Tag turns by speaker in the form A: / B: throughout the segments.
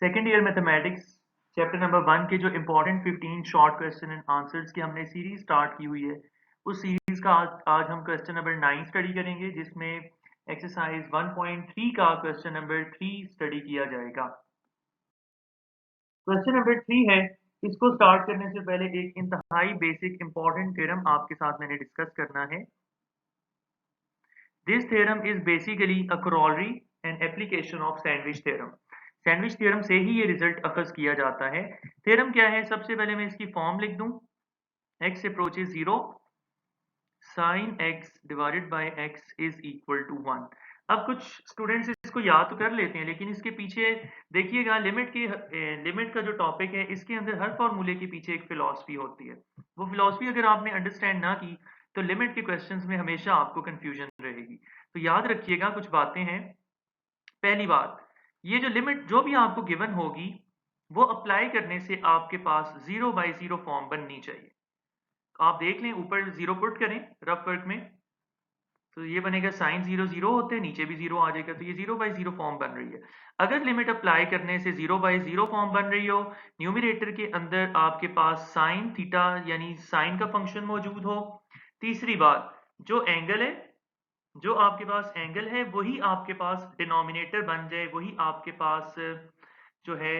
A: Second year mathematics chapter number 1 के जो important 15 short question and answers की हमने सीरीज स्टार्ट की हुई है, उस सीरीज का आज हम क्वेश्चन नंबर 9 स्टडी करेंगे, जिसमें एक्सरसाइज 1.3 का क्वेश्चन नंबर 3 स्टडी किया जाएगा। क्वेश्चन नंबर 3 है, इसको स्टार्ट करने से पहले एक इंतहाई बेसिक इंपॉर्टेंट थ्योरम आपके साथ मैंने डिस्कस करना है। This theorem is basically a corollary and application of sandwich theorem. Sandwich theorem से ही ये रिजल्ट अखज किया जाता है। थ्योरम क्या है? सबसे पहले मैं इसकी फॉर्म लिख दूं, x approaches 0, sin x divided by x is equal to 1। अब कुछ स्टूडेंट्स इसको याद तो कर लेते हैं, लेकिन इसके पीछे देखिएगा लिमिट का जो टॉपिक है, इसके अंदर हर फॉर्मूले के पीछे एक फिलॉसफी होती है। वो फिलॉसफी अगर आपने अंडरस्टैंड ना की तो लिमिट के क्वेश्चंस में हमेशा आपको कंफ्यूजन रहेगी। तो याद रखिएगा कुछ बातें हैं। पहली बात, ये जो लिमिट जो भी आपको गिवन होगी, वो अप्लाई करने से आपके पास 0/0 फॉर्म बननी चाहिए। आप देख लें, ऊपर 0 पुट करें रफ वर्क में, तो ये बनेगा साइन 0 0 होते हैं, नीचे भी 0 आ जाएगा, तो ये 0/0 फॉर्म बन रही है। अगर लिमिट अप्लाई करने से 0/0 फॉर्म बन रही हो, न्यूमरेटर के अंदर आपके पास साइन थीटा यानी साइन का फंक्शन मौजूद हो। तीसरी बात, जो आपके पास एंगल है वही आपके पास डिनोमिनेटर बन जाए, वही आपके पास जो है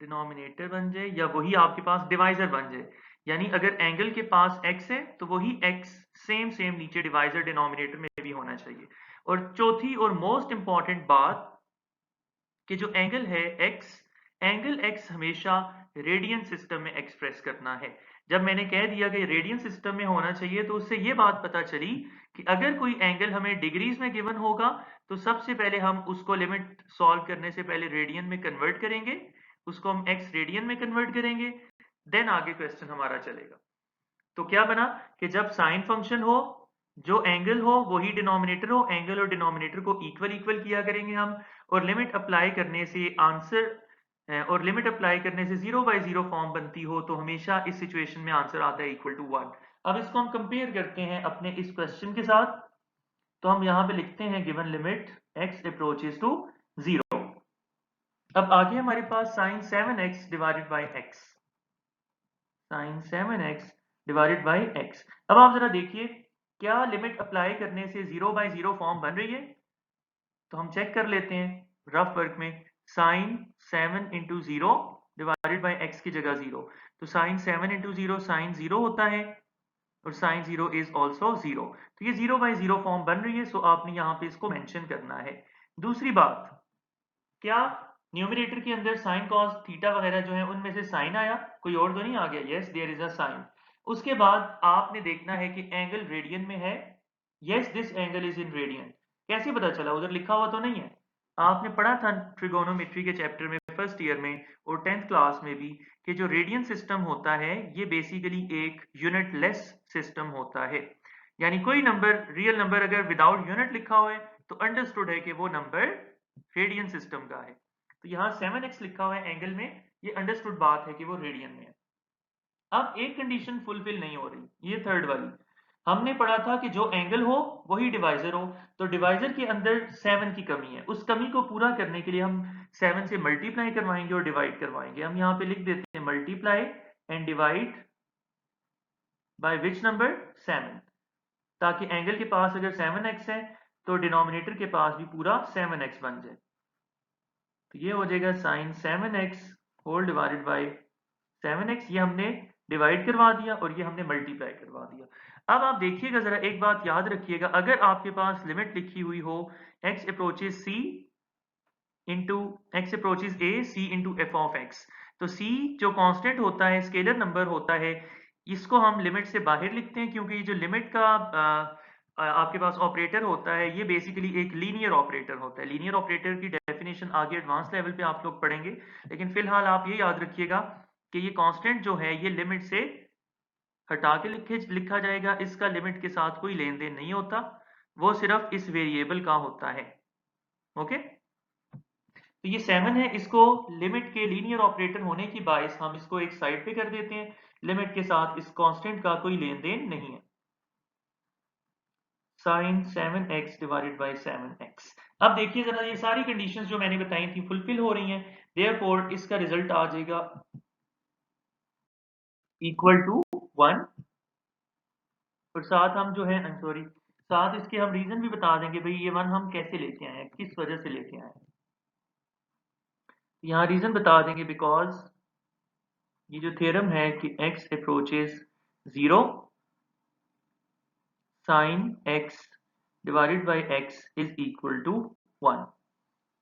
A: डिनोमिनेटर बन जाए, या वही आपके पास डिवाइजर बन जाए। यानी अगर एंगल के पास x है तो वही x सेम सेम नीचे डिवाइजर डिनोमिनेटर में भी होना चाहिए। और चौथी और मोस्ट इंपॉर्टेंट बात कि जो एंगल है एंगल x हमेशा रेडियन सिस्टम में एक्सप्रेस करना है। जब मैंने कह दिया कि रेडियन सिस्टम में होना चाहिए, तो उससे ये बात पता चली कि अगर कोई एंगल हमें डिग्रीज में गिवन होगा, तो सबसे पहले हम उसको लिमिट सॉल्व करने से पहले रेडियन में कन्वर्ट करेंगे, उसको हम x रेडियन में कन्वर्ट करेंगे, देन आगे क्वेश्चन हमारा चलेगा। तो क्या बना कि जब साइन फंक्शन हो, जो एंगल हो वही डिनोमिनेटर हो, एंगल और डिनोमिनेटर को इक्वल इक्वल किया करेंगे हम, और लिमिट अप्लाई करने से और लिमिट अप्लाई करने से 0/0 फॉर्म बनती हो, तो हमेशा इस सिचुएशन में आंसर आता है इक्वल टू 1। अब इसको हम कंपेयर करते हैं अपने इस क्वेश्चन के साथ। तो हम यहां पे लिखते हैं given limit x approaches to 0। अब आगे हमारे पास sin 7x divided by x, sin 7x divided by x। अब आप जरा देखिए, क्या लिमिट अप्लाई करने से 0/0 फॉर्म बन रही है? तो हम चेक कर लेते हैं रफ वर्क में। sin 7 into 0 divided by x की जगह 0, तो sin 7 इंटू 0 sin 0 होता है, और sin 0 इज ऑल्सो 0। तो ये 0/0 फॉर्म बन रही है, सो आपने यहाँ पे इसको मेंशन करना है। दूसरी बात, क्या न्यूमरेटर के अंदर साइन कॉस थीटा वगैरह जो है उनमें से साइन आया? कोई और तो नहीं आ गया? Yes, there is a sine. उसके बाद आपने देखना है कि एंगल रेडियन में है। Yes, this angle is in radian. कैसे पता चला? उधर लिखा हुआ तो नहीं है? आपने पढ़ा था ट्रिगोनोमेट्री के चैप्टर में फर्स्ट ईयर में और 10th क्लास में भी, कि जो रेडियन सिस्टम होता है ये बेसिकली एक यूनिटलेस सिस्टम होता है। यानी कोई नंबर, रियल नंबर अगर विदाउट यूनिट लिखा हुआ है, तो अंडरस्टूड है कि वो नंबर रेडियन सिस्टम का है। तो यहाँ 7x लिखा हुआ है एंगल में, ये अंडरस्टूड बात है कि वो रेडियन में है। अब एक कंडीशन फुलफिल नहीं हो रही, ये थर्ड वाली। हमने पढ़ा था कि जो एंगल हो वही डिवाइजर हो, तो डिवाइजर के अंदर 7 की कमी है। उस कमी को पूरा करने के लिए हम 7 से मल्टीप्लाई करवाएंगे और डिवाइड करवाएंगे। हम यहाँ पे लिख देते हैं multiply and divide by which number? 7, ताकि एंगल के पास अगर 7x है तो डिनोमिनेटर के पास भी पूरा 7x बन जाए। तो ये हो जाएगा sin 7x whole divided by 7x। ये हमने डिवाइड करवा दिया और ये हमने मल्टीप्लाई करवा दिया। अब आप देखिएगा जरा, एक बात याद रखिएगा, अगर आपके पास लिमिट लिखी हुई हो x approaches c into x approaches a c into F of x, तो c जो कांस्टेंट होता है, स्केलर नंबर होता है, इसको हम लिमिट से बाहर लिखते हैं, क्योंकि जो लिमिट का आपके पास ऑपरेटर होता है, ये बेसिकली एक लीनियर ऑपरेटर होता है। लीनियर ऑपरेटर की डेफिनेशन आगे एडवांस लेवल पे आप लोग पढ़ेंगे, लेकिन फिलहाल आप ये याद रखिएगा कि ये कांस्टेंट जो है ये लिमिट से हटा के लिखा जाएगा, इसका लिमिट के साथ कोई लेन देन नहीं होता, वो सिर्फ इस वेरिएबल का होता है। ओके, तो ये 7 है, इसको लिमिट के लीनियर ऑपरेटर होने की बायस हम इसको एक साइड पे कर देते हैं, लिमिट के साथ इस कांस्टेंट का कोई लेन देन नहीं है। sin 7x divided by 7x। अब देखिए जरा, ये सारी कंडीशंस जो मैंने बताई थी फुलफिल हो रही हैं, देयरफॉर इसका रिजल्ट आ जाएगा इक्वल टू 1। और साथ हम जो है सॉरी, साथ इसके हम रीजन भी बता देंगे भाई ये 1 हम कैसे लेके आए हैं, किस वजह से लेके आए हैं। यहाँ रीजन बता देंगे बिकॉज ये जो थ्योरम है कि x approaches 0 sine x divided by x is equal to 1।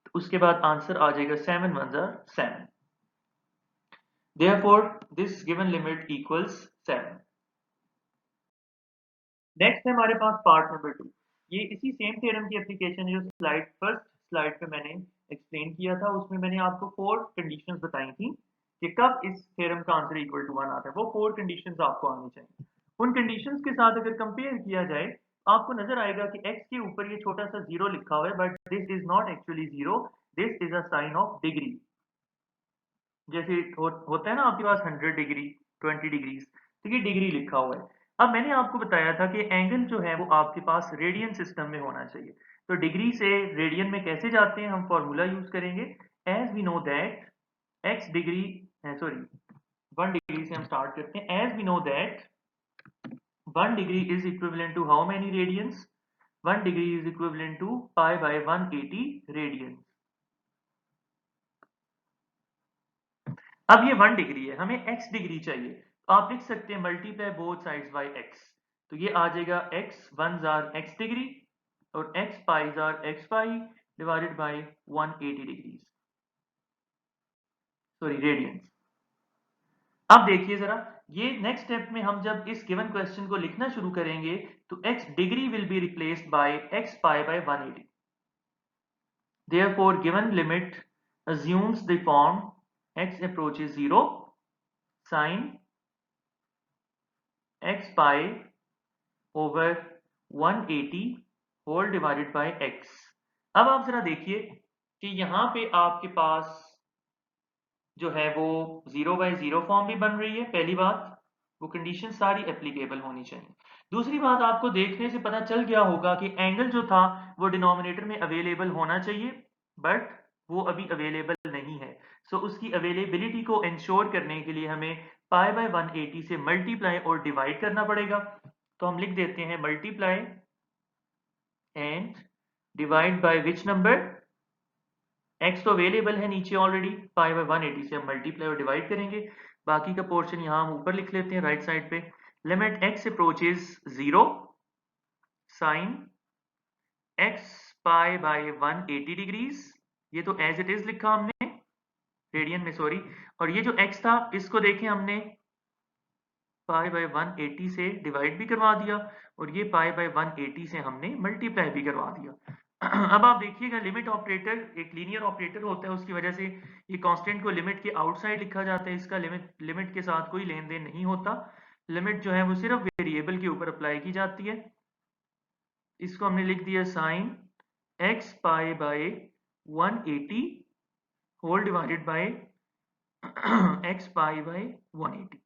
A: तो उसके बाद आंसर आ जाएगा 7 1 ज़ा 7। Therefore this given limit equals 7। Next है हमारे पास पार्ट नंबर 2। ये इसी सेम थ्योरम की एप्लीकेशन जो फर्स्ट स्लाइड पे मैंने एक्सप्लेन किया था, उसमें मैंने आपको 4 कंडीशंस बताई थी कि कब इस थ्योरम का आंसर इक्वल टू 1 आता है। वो 4 कंडीशंस आपको आनी चाहिए। उन कंडीशंस के साथ अगर कंपेयर किया जाए, आपको नजर आएगा कि x के ऊपर ये छोटा सा 0 लिखा हुआ है, but this is not actually 0, this is a sine of degree. जैसे होता है ना आपके पास 100 डिग्री 20 डिग्रीज, तो ये डिग्री लिखा हुआ है। अब मैंने आपको बताया था कि एंगल जो है वो आपके पास रेडियन सिस्टम में होना चाहिए। तो डिग्री से रेडियन में कैसे जाते हैं, हम फॉर्मूला यूज करेंगे। As we know that x degree, sorry 1 degree से हम स्टार्ट करते हैं। As we know that 1 degree is equivalent to how many radians, 1 degree is equivalent to pi by 180 radians. अब ये 1 डिग्री है, हमें x डिग्री चाहिए, तो आप लिख सकते हैं multiply both sides by x। तो ये आ जाएगा x 1 जार x डिग्री और x पाई जार x pi divided by 180 degrees, sorry radians. अब देखिए जरा, ये नेक्स्ट स्टेप में हम जब इस गिवन क्वेश्चन को लिखना शुरू करेंगे तो x degree will be replaced bye x pi by 180। Therefore given limit assumes the form x approaches 0 sin x pi over 180 whole divided by x। अब आप जरा देखिए कि यहां पे आपके पास जो है वो 0 बाय 0 फॉर्म भी बन रही है। पहली बात, वो कंडीशन सारी एप्लीकेबल होनी चाहिए। दूसरी बात, आपको देखने से पता चल गया होगा कि एंगल जो था वो डिनोमिनेटर में अवेलेबल होना चाहिए, बट वो अभी अवेलेबल नहीं है। सो उसकी अवेलेबिलिटी को इंश्योर करने के लिए हमें पाई बाय 180 से मल्टीप्लाई और डिवाइड करना पड़ेगा। तो हम लिख देते हैं multiply and divide by which number, x तो अवेलेबल है नीचे ऑलरेडी, पाई बाय 180 से हम मल्टीप्लाई और डिवाइड करेंगे। बाकी का पोर्शन यहाँ हम ऊपर लिख लेते हैं राइट साइड पे। Limit x approaches 0 sine x pi by 180 degrees, ये तो एज इट इज लिखा हमने रेडियन में, सॉरी। और ये जो x था इसको देखें हमने पाई बाय 180 से डिवाइड भी करवा दिया और ये पाई बाय 180 से हमने मल्टीप्लाई भी करवा दिया। अब आप देखिएगा लिमिट ऑपरेटर एक लीनियर ऑपरेटर होता है, उसकी वजह से ये कांस्टेंट को लिमिट के आउटसाइड लिखा जाता है। इसका लिमिट के साथ कोई लेन देन नहीं होता। लिमिट जो है वो सिर्फ वेरिएबल के ऊपर अप्लाई की जाती है। इसको हमने लिख दिया sine x pi by 180 whole divided by x pi by 180।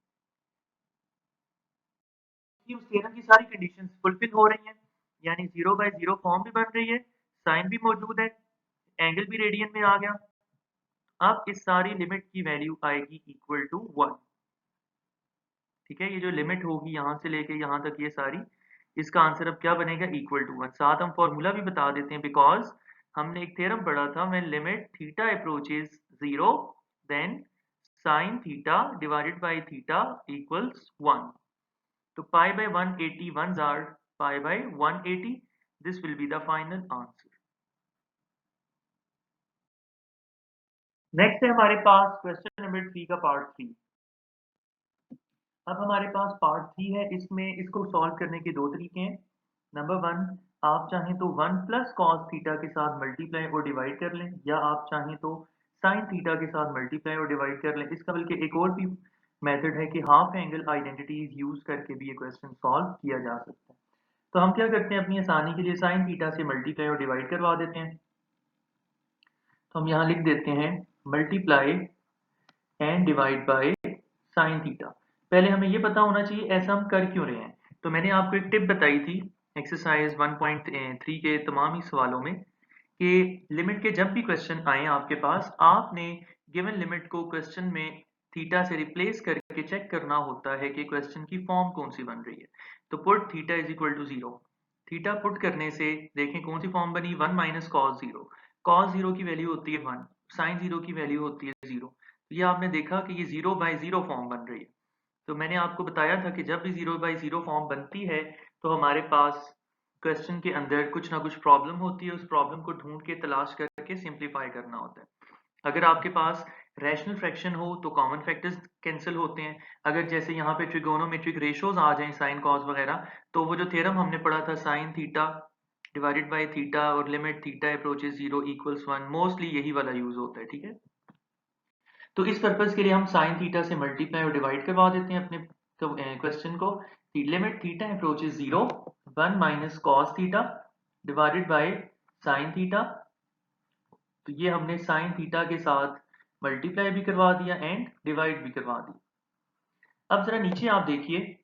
A: उस थ्योरम की सारी कंडीशंस फुलफिल हो रही हैं, यानी 0 बाय 0 फॉर्म भी बन रही है, साइन भी मौजूद है, एंगल भी रेडियन में आ गया। अब इस सारी लिमिट की वैल्यू आएगी इक्वल टू 1। ठीक है, ये जो लिमिट होगी यहां से लेके यहां तक ये सारी, इसका आंसर अब क्या बनेगा, इक्वल टू 1। साथ हम फॉर्मूला भी बता देते हैं, बिकॉज हमने एक थ्योरम पढ़ा था, when limit theta approaches 0 then sine theta divided by theta equals 1। तो pi by 180 ones are pi by 180. This will be the final answer. Next है हमारे पास क्वेश्चन नंबर 3 का पार्ट 3। अब हमारे पास पार्ट 3 है, इसमें इसको सॉल्व करने के दो तरीके हैं। नंबर 1, आप चाहें तो 1 प्लस कॉस थीटा के साथ मल्टीप्लाई और डिवाइड कर लें, या आप चाहें तो साइन थीटा के साथ मल्टीप्लाई और डिवाइड कर लें। इसका बल्कि एक और भी मेथड है कि हाफ एंगल आइडेंटिटीज यूज करके भी ये क्वेश्चन सॉल्व किया जा सकता है। तो हम क्या करते हैं, अपनी आसानी के लिए साइन थीटा से मल्टीप्लाई और डिवाइड करवा देते हैं। तो हम यहाँ लिख देते हैं multiply and divide by sine theta. पहले हमें ये पता होना चाहिए ऐसा हम कर क्यों रहे हैं। तो मैंने आपको एक टिप बताई थी एक्सरसाइज 1.3 के तमाम ही सवालों में कि लिमिट के जब भी क्वेश्चन आए आपके पास, आपने गिवन लिमिट को क्वेश्चन में थीटा से रिप्लेस करके चेक करना होता है कि क्वेश्चन की फॉर्म कौन सी बन रही है। तो put theta is equal to 0। Theta put करने से देखें कौन सी फॉर्म बनी, 1 माइनस कॉस 0। कॉस 0 की वैल्यू होती है 1, साइन 0 की वैल्यू होती है 0। तो ये आपने देखा कि ये 0 बाई 0 फॉर्म बन रही है। तो मैंने आपको बताया था कि जब भी 0 बाई 0 फॉर्म बनती है तो हमारे पास क्वेश्चन के अंदर कुछ ना कुछ प्रॉब्लम होती है, उस प्रॉब्लम को ढूंढ के तलाश करके सिंप्लीफाई करना होता है। अगर आपके पास रैशनल फ्रैक्शन हो तो कॉमन फैक्टर्स कैंसिल होते हैं। अगर जैसे यहाँ पे ट्रिगोनोमेट्रिक रेशोज आ जाएं, साइन कॉस वगैरह, तो वो जो थ्योरम हमने पढ़ा था sine theta divided by theta और limit theta approaches 0 equals 1, mostly यही वाला यूज होता है। ठीक है, तो इस पर्पज के लिए हम साइन थीटा से मल्टीप्लाई और डिवाइड करवा देते हैं अपने क्वेश्चन को। Limit theta approaches 0, 1 minus cos theta divided by sine theta. तो ये हमने साइन थीटा के साथ मल्टीप्लाई भी करवा दिया एंड डिवाइड भी करवा दिया। अब जरा नीचे आप देखिए,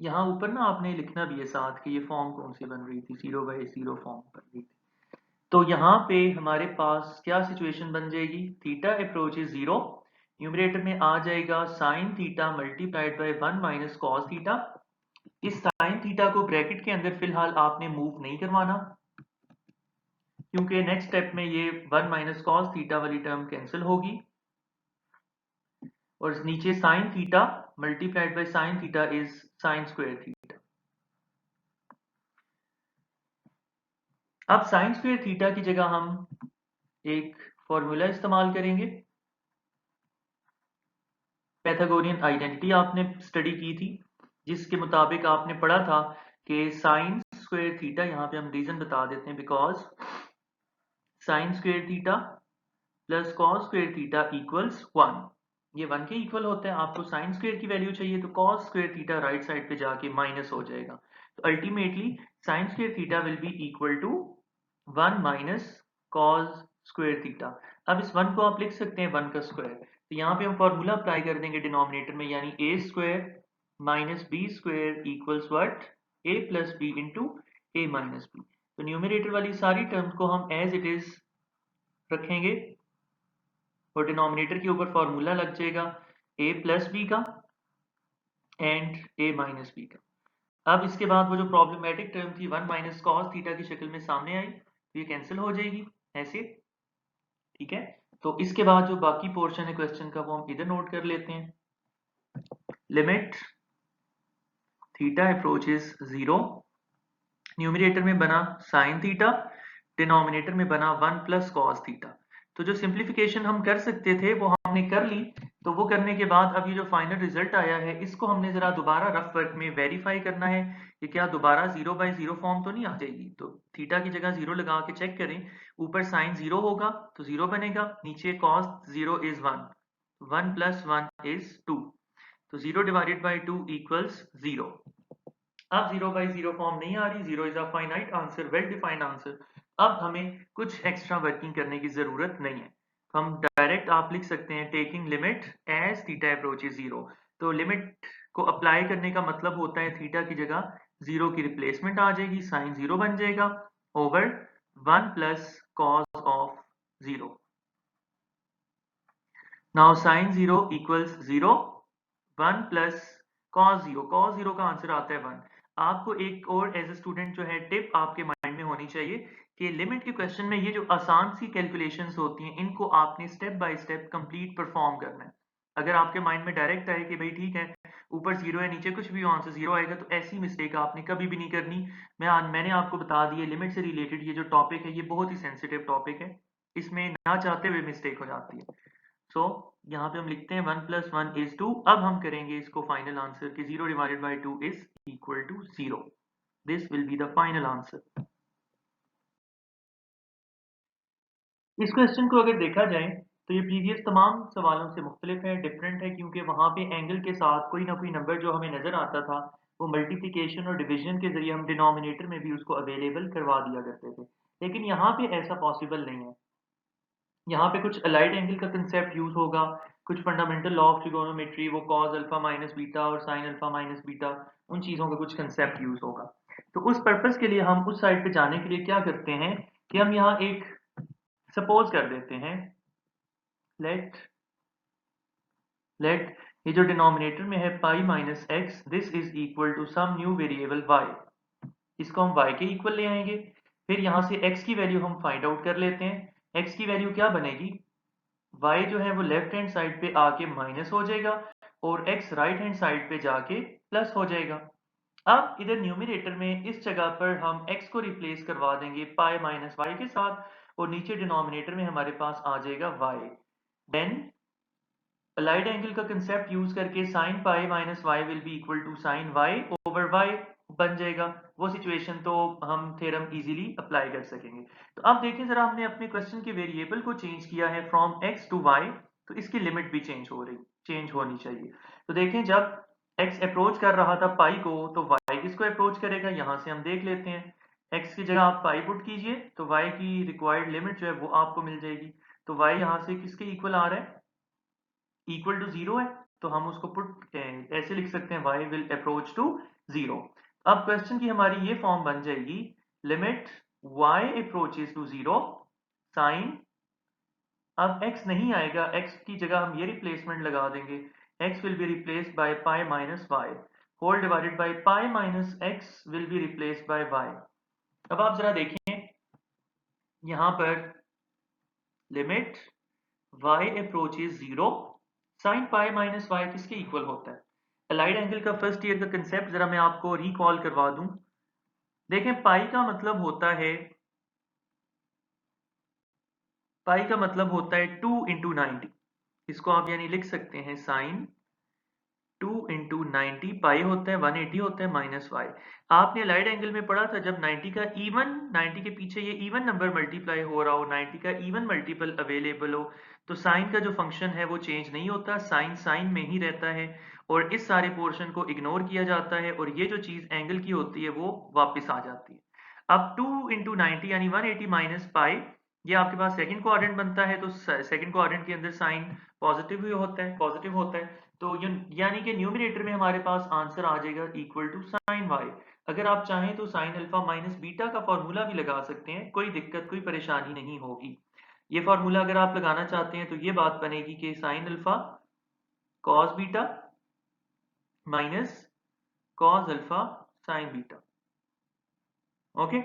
A: यहाँ ऊपर ना आपने लिखना भी है साथ कि ये फॉर्म कौन सी बन रही थी, 0 बाई 0 फॉर्म बन रही थी। तो यहाँ पे हमारे पास क्या सिचुएशन बन जाएगी, थीटा अप्रोचेस 0, न्यूमरेटर में आ जाएगा sine theta multiplied by 1 minus cos theta. इस साइन थीटा को ब्रैकेट के अंदर फिलहाल आपने मूव नहीं करवाना, क्योंकि नेक्स्ट स्टेप में ये 1 माइनस कॉस थीटा वाली टर्म कैंसिल होगी और नीचे sine theta multiplied by sine theta is sine square theta. अब साइन स्क्वायर थीटा की जगह हम एक फॉर्मूला इस्तेमाल करेंगे। पैथागोरियन आइडेंटिटी आपने स्टडी की थी, जिसके मुताबिक आपने पढ़ा था कि साइन स्क्वायर थीटा, यहाँ पे हम रीजन बता देते हैं, because sign square theta plus cos square theta equals 1। ये 1 के इक्वल होता है। आपको साइन स्क्वायर की वैल्यू चाहिए तो cos square theta right side पे जाके माइनस हो जाएगा। तो ultimately sine square theta will be equal to 1 minus cos square theta. अब इस 1 को आप लिख सकते हैं 1 का स्क्वायर। तो यहाँ पे हम फॉर्मूला अप्लाई कर देंगे डिनोमिनेटर में, यानी A square minus B square equals what, A plus B into A minus B. तो न्यूमरेटर वाली सारी टर्म्स को हम एज इट इज रखेंगे और डिनोमिनेटर के ऊपर फॉर्मूला लग जाएगा a प्लस बी का एंड a माइनस बी का। अब इसके बाद वो जो प्रॉब्लमेटिक टर्म थी 1 माइनस कॉस थीटा की शक्ल में सामने आई, तो ये कैंसिल हो जाएगी ऐसे। ठीक है, तो इसके बाद जो बाकी पोर्शन है क्वेश्चन का वो हम इधर नोट कर लेते हैं। लिमिट थीटा अप्रोचेस 0, न्यूमरेटर में बना साइन थीटा, डिनोमिनेटर में बना 1 प्लस कॉस थीटा। तो जो सिंप्लीफिकेशन हम कर सकते थे वो हमने कर ली। तो वो करने के बाद अब ये जो फाइनल रिजल्ट आया है इसको हमने जरा दोबारा रफ वर्क में वेरीफाई करना है कि क्या दोबारा 0 बाई 0 फॉर्म तो नहीं आ जाएगी। तो थीटा की जगह 0 लगा के चेक करें, ऊपर साइन 0 होगा तो 0 बनेगा, नीचे कॉस 0 इज 1, 1 प्लस 1 इज 2, तो 0 डिवाइडेड बाई 2 इक्वल्स 0। अब 0 बाई 0 फॉर्म नहीं आ रही, 0 is a finite answer, well defined answer. अब हमें कुछ एक्स्ट्रा वर्किंग करने की जरूरत नहीं है, तो हम डायरेक्ट आप लिख सकते हैं taking limit as theta approaches 0। तो लिमिट को अप्लाई करने का मतलब होता है थीटा की जगह 0 की रिप्लेसमेंट आ जाएगी, साइन 0 बन जाएगा over 1 plus cos of 0। Now sine 0 equals 0, 1 plus cos 0, cos 0 का आंसर आता है 1। आपको एक और एज ए स्टूडेंट जो है टिप आपके माइंड में होनी चाहिए कि लिमिट के क्वेश्चन में ये जो आसान सी कैलकुलेशंस होती हैं इनको आपने step by step complete perform करना है। अगर आपके माइंड में डायरेक्ट आए कि भाई ठीक है ऊपर 0 है नीचे कुछ भी हो आंसर 0 आएगा, तो ऐसी मिस्टेक आपने कभी भी नहीं करनी। मैंने आपको बता दिया लिमिट से रिलेटेड ये जो टॉपिक है ये बहुत ही सेंसिटिव टॉपिक है, इसमें ना चाहते हुए मिस्टेक हो जाती है। सो यहाँ पे हम लिखते हैं 1 प्लस 1 इज 2। अब हम करेंगे इसको फाइनल आंसर कि 0 divided by 2 is equal to 0। This will be the final answer. इस क्वेश्चन को अगर देखा जाए तो ये प्रीवियस तमाम सवालों से मुख्तलिफ है, डिफरेंट है, क्योंकि वहाँ पे एंगल के साथ कोई ना कोई नंबर जो हमें नजर आता था वो मल्टीप्लिकेशन और डिवीजन के जरिए हम डिनोमिनेटर में भी उसको अवेलेबल करवा दिया करते थे, लेकिन यहाँ पे ऐसा पॉसिबल नहीं है। यहाँ पे कुछ अलाइड एंगल का कंसेप्ट यूज होगा, कुछ फंडामेंटल लॉ ऑफ ट्रिगोनोमेट्री, वो कॉस अल्फा माइनस बीटा और साइन अल्फा माइनस बीटा, उन चीजों का कुछ कंसेप्ट यूज होगा। तो उस पर्पस के लिए हम उस साइड पे जाने के लिए क्या करते हैं कि हम यहाँ एक सपोज कर देते हैं, लेट ये जो डिनोमिनेटर में है pi minus x, this is equal to some new variable y. इसको हम y के इक्वल ले आएंगे, फिर यहाँ से x की वैल्यू हम फाइंड आउट कर लेते हैं। x की वैल्यू क्या बनेगी, y जो है वो लेफ्ट हैंड साइड पे आके माइनस हो जाएगा और x राइट हैंड साइड पे जाके प्लस हो जाएगा। अब इधर न्यूमरेटर में इस जगह पर हम x को रिप्लेस करवा देंगे पाई माइनस वाई के साथ, और नीचे डिनोमिनेटर में हमारे पास आ जाएगा y। देन अलाइड एंगल का कंसेप्ट यूज करके sine pi minus y will be equal to sine y over y बन जाएगा। वो सिचुएशन तो हम थ्योरम इजीली अप्लाई कर सकेंगे। तो अब देखें जरा, हमने अपने क्वेश्चन के वेरिएबल को चेंज किया है फ्रॉम x टू y, तो इसकी लिमिट भी चेंज होनी चाहिए। तो देखें, जब x अप्रोच कर रहा था पाई को, तो y किसको अप्रोच करेगा, यहां से हम देख लेते हैं। x की जगह आप पाई पुट कीजिए तो y की रिक्वायर्ड लिमिट जो है वो आपको मिल जाएगी। तो y यहां से किसके इक्वल आ रहा है, इक्वल टू 0 है, तो हम उसको पुट ऐसे लिख सकते हैं, y विल अप्रोच टू 0। अब क्वेश्चन की हमारी ये फॉर्म बन जाएगी, limit y approaches to 0 sine, अब x नहीं आएगा, x की जगह हम ये रिप्लेसमेंट लगा देंगे, x will be replaced by pi minus y whole divided by pi minus x will be replaced by y। अब आप जरा देखें यहां पर, limit y approaches 0 sine pi minus y किसके इक्वल होता है। अलाइड एंगल का फर्स्ट ईयर का कंसेप्ट जरा मैं आपको रिकॉल करवा दूं। देखें, पाई का मतलब होता है 2 इंटू 90। इसको आप यानी लिख सकते हैं साइन 2 इंटू 90 पाई होता है 180 होता है माइनस वाई। आपने लाइट एंगल में पढ़ा था, जब 90 के पीछे ये इवन नंबर मल्टीप्लाई हो रहा हो, 90 का इवन मल्टीपल अवेलेबल हो, तो साइन का जो फंक्शन है वो चेंज नहीं होता, साइन साइन में ही रहता है और इस सारे पोर्शन को इग्नोर किया जाता है और ये जो चीज एंगल की होती है वो वापस आ जाती है। अब 2 इंटू 90 यानी 180 माइनस पाई, ये आपके पास सेकंड क्वाड्रेंट बनता है, तो सेकंड क्वाड्रेंट के अंदर साइन पॉजिटिव होता है। तो यानी कि न्यूमरेटर में हमारे पास आंसर आ जाएगा इक्वल टू साइन वाई। अगर आप चाहें तो साइन अल्फा माइनस बीटा का फॉर्मूला भी लगा सकते हैं, कोई दिक्कत कोई परेशानी नहीं होगी। ये फॉर्मूला अगर आप लगाना चाहते हैं तो ये बात बनेगी कि sine alpha cos beta minus cos alpha sign beta. Okay,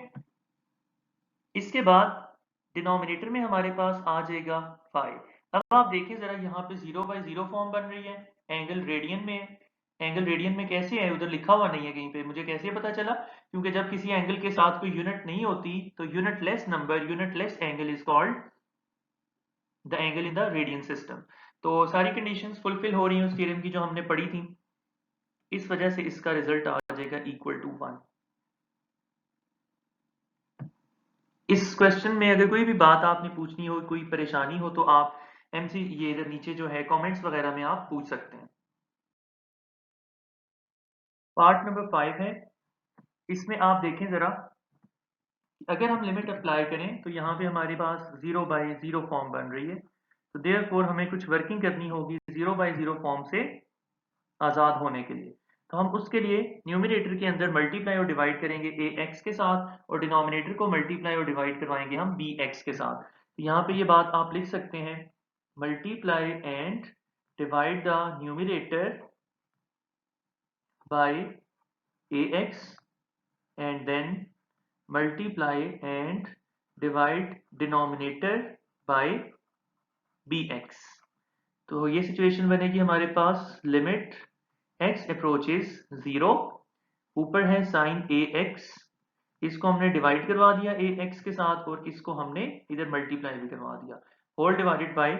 A: इसके बाद डिनोमिनेटर में हमारे पास आ जाएगा 5। अब आप देखिए जरा, यहाँ पे 0/0 फॉर्म बन रही है, एंगल रेडियन में है। एंगल रेडियन में कैसे है, उधर लिखा हुआ नहीं है कहीं पे, मुझे कैसे पता चला, क्योंकि जब किसी एंगल के साथ कोई यूनिट नहीं होती तो unit less angle is called the angle in the radian system. तो सारी कंडीशंस फुलफिल हो रही हैं उस थ्योरम की जो हमने पढ़ी थी, इस वजह से इसका रिजल्ट आ जाएगा इक्वल टू 1। इस क्वेश्चन में अगर कोई भी बात आपने पूछनी हो, कोई परेशानी हो, तो आप एमसी ये इधर नीचे जो है कमेंट्स वगैरह में आप पूछ सकते हैं। पार्ट नंबर 5 है, इसमें आप देखें जरा, अगर हम लिमिट अप्लाई करें तो यहाँ पे हमारे पास 0/0 फॉर्म बन रही है, तो देयरफॉर हमें कुछ वर्किंग करनी होगी 0/0 फॉर्म से आज़ाद होने के लिए। तो हम उसके लिए न्यूमरेटर के अंदर मल्टीप्लाई और डिवाइड करेंगे ax के साथ, और डिनोमिनेटर को मल्टीप्लाई और डिवाइड करवाएंगे हम bx के साथ। तो यहाँ पे ये बात आप लिख सकते हैं, multiply and divide the numerator bye ax and then multiply and divide denominator by bx। तो ये सिचुएशन बनेगी हमारे पास, लिमिट x अप्रोचेस 0, ऊपर है साइन ax, इसको हमने डिवाइड करवा दिया ax के साथ और इसको हमने इधर मल्टीप्लाई भी करवा दिया, होल डिवाइडेड बाय,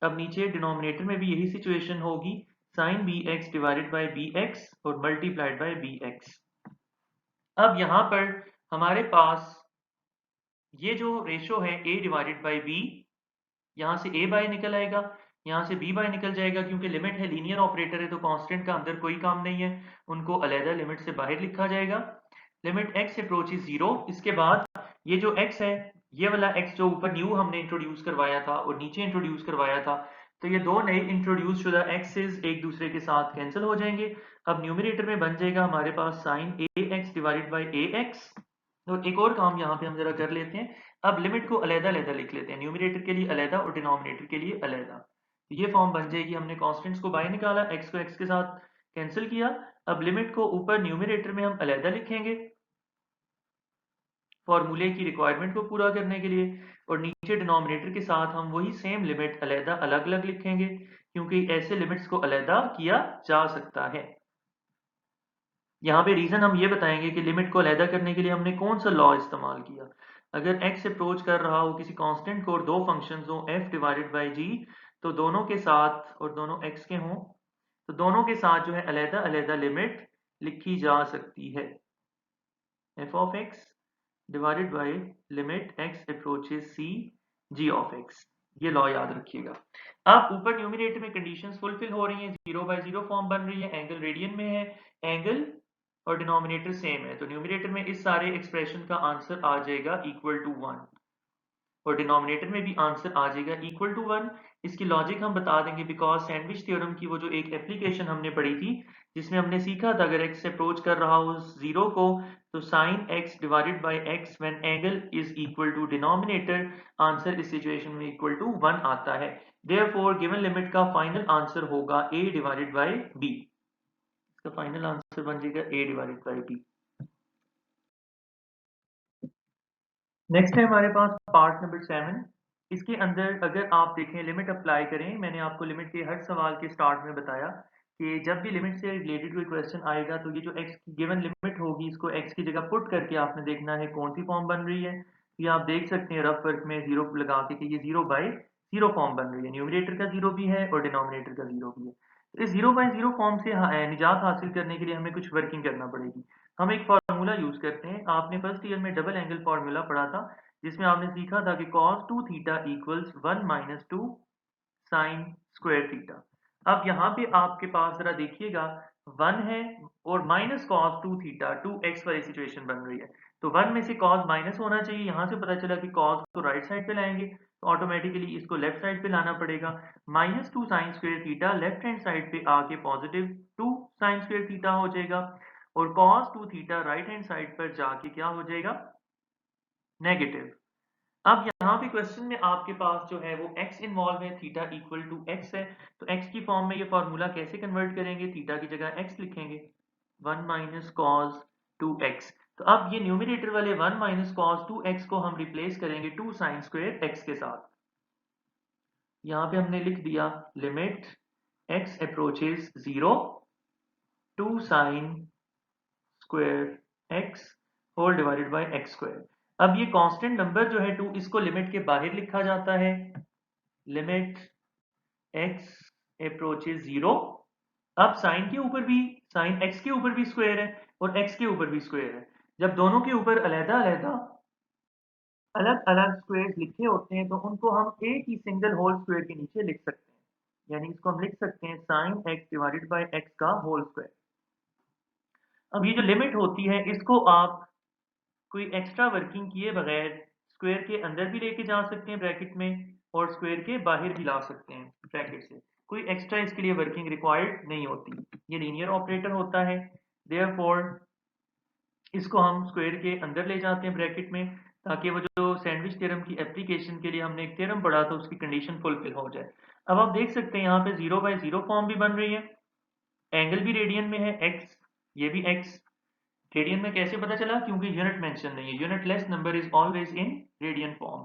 A: अब नीचे डिनोमिनेटर में भी यही सिचुएशन होगी, sine bx divided by bx और मल्टीप्लाइड बाय bx। अब यहां पर हमारे पास ये जो रेशो है a डिवाइडेड बाय b, यहां से a बाय निकल आएगा, यहां से b बाय निकल जाएगा, क्योंकि लिमिट है, लीनियर ऑपरेटर है, तो कांस्टेंट का अंदर कोई काम नहीं है, उनको अलहदा लिमिट से बाहर लिखा जाएगा। लिमिट x अप्रोचेस 0, इसके बाद ये जो x है, ये वाला x जो ऊपर न्यू हमने इंट्रोड्यूस करवाया था और नीचे इंट्रोड्यूस करवाया था, तो ये दो नए इंट्रोड्यूस शुदा x's एक दूसरे के साथ कैंसिल हो जाएंगे। अब न्यूमरेटर में बन जाएगा हमारे पास sine ax divided by ax। तो एक और काम यहाँ पे हम जरा कर लेते हैं, अब लिमिट को अलग-अलग लिख लेते हैं, न्यूमरेटर के लिए अलग और डिनोमिनेटर के लिए अलग। ये फॉर्म बन जाएगी, हमने कांस्टेंट्स को बाहर निकाला, x को x के साथ कैंसिल किया। अब लिमिट को ऊपर न्यूमरेटर में हम अलग लिखेंगे फॉर्मूले की रिक्वायरमेंट को पूरा करने के लिए, और नीचे डिनोमिनेटर के साथ हम वही सेम लिमिट अलग-अलग लिखेंगे, क्योंकि ऐसे लिमिट्स को अलग किया जा सकता है। यहाँ पे रीज़न हम ये बताएंगे कि लिमिट को अलग करने के लिए हमने कौन सा लॉ इस्तेमाल किया। अगर x अप्रोच कर रहा हो किसी कांस्टेंट को और दो फंक्शंस हो f डिवाइडेड बाई g, तो दोनों के साथ, और दोनों x के हों, तो दोनों के साथ जो है अलग लिमिट लिखी जा सकती है। f of x divided by limit x approaches c g of x, ये लॉ याद रखिएगा। अब ऊपर न्यूमरेटर में कंडीशंस फुलफिल हो रही हैं, 0/0 फॉर्म बन रही है, एंगल रेडियन में है, एंगल और डिनोमिनेटर सेम है, तो न्यूमरेटर में इस सारे एक्सप्रेशन का आंसर आ जाएगा इक्वल टू 1, और डिनोमिनेटर में भी आंसर आ जाएगा इक्वल टू 1। इसकी लॉजिक हम बता देंगे, बिकॉज सैंडविच थ्योरम की वो जो एक एप्लीकेशन हमने पढ़ी थी, जिसमें हमने सीखा था अगर x से अप्रोच कर रहा हो 0 को, तो sine x divided by x when angle is equal to denominator, answer इस सिचुएशन में इक्वल टू 1 आता है। देयरफॉर गिवन लिमिट का फाइनल आंसर होगा a डिवाइडेड बाई b। इसका फाइनल आंसर बन जाएगा a divided by b। Next है हमारे पास पार्ट नंबर 7। इसके अंदर अगर आप देखें लिमिट अप्लाई करें, मैंने आपको लिमिट के हर सवाल के स्टार्ट में बताया कि जब भी लिमिट से रिलेटेड कोई क्वेश्चन आएगा तो ये जो x की गिवन लिमिट होगी, इसको x की जगह पुट करके आपने देखना है कौन सी फॉर्म बन रही है। ये आप देख सकते हैं रफ वर्क में जीरो लगा के कि ये 0/0 फॉर्म बन रही है, न्यूमरेटर का 0 भी है और डिनोमिनेटर का 0 भी है। तो इस 0/0 फॉर्म से निजात हासिल करने के लिए हमें कुछ वर्किंग करना पड़ेगी। हम एक फार्मूला यूज करते हैं, आपने फर्स्ट ईयर में डबल एंगल फार्मूला पढ़ा था, जिसमें आपने सीखा था कि cos 2 theta equals 1 minus 2 sine square theta. अब यहाँ पे आपके पास जरा देखिएगा 1 है और माइनस cos 2 थीटा 2x वाली सिचुएशन बन रही है, तो 1 में से cos माइनस होना चाहिए। यहाँ से पता चला कि cos को राइट साइड पे लाएंगे तो ऑटोमेटिकली इसको लेफ्ट साइड पे लाना पड़ेगा। Minus 2 sine square theta left hand side पे आके पॉजिटिव 2 साइन स्क्वायर थीटा हो जाएगा, और cos 2 theta right hand side पर जाके क्या हो जाएगा, नेगेटिव। अब यहाँ पे क्वेश्चन में आपके पास जो है वो x इन्वॉल्व है, थीटा इक्वल टू x है, तो x की फॉर्म में ये फॉर्मूला कैसे कन्वर्ट करेंगे, थीटा की जगह x लिखेंगे, 1 माइनस कॉस 2x। तो अब ये न्यूमरेटर वाले 1 माइनस कॉस 2x को हम रिप्लेस करेंगे 2 साइन स्क्वायर x के साथ। यहाँ पे हमने लिख दिया limit x approaches 0 2 sine square x whole divided by x square. अब ये कांस्टेंट नंबर जो है 2, इसको लिमिट के बाहर लिखा जाता है, लिमिट x अप्रोचेस 0। अब साइन के ऊपर भी, साइन x के ऊपर भी स्क्वायर है और x के ऊपर भी स्क्वायर है। जब दोनों के ऊपर अलग अलग स्क्वायर लिखे होते हैं तो उनको हम एक ही सिंगल होल स्क्वायर के नीचे लिख सकते हैं, यानी इसको हम लिख सकते हैं sine x divided by x का होल स्क्वायर। अब ये जो लिमिट होती है इसको आप कोई एक्स्ट्रा वर्किंग किए बगैर स्क्वायर के अंदर भी लेके जा सकते हैं ब्रैकेट में, और स्क्वायर के बाहर भी ला सकते हैं ब्रैकेट से, कोई एक्स्ट्रा इसके लिए वर्किंग रिक्वायर्ड नहीं होती। ये लीनियर ऑपरेटर होता है, देयरफॉर इसको हम स्क्वायर के अंदर ले जाते हैं ब्रैकेट में, ताकि वो जो सैंडविच थ्योरम की एप्लीकेशन के लिए हमने एक थ्योरम पढ़ा था उसकी कंडीशन फुलफिल हो जाए। अब आप देख सकते हैं यहाँ पे 0/0 फॉर्म भी बन रही है, एंगल भी रेडियन में है x, ये भी x। रेडियन में कैसे पता चला, क्योंकि यूनिट मेंशन नहीं है, unit less number is always in radian form.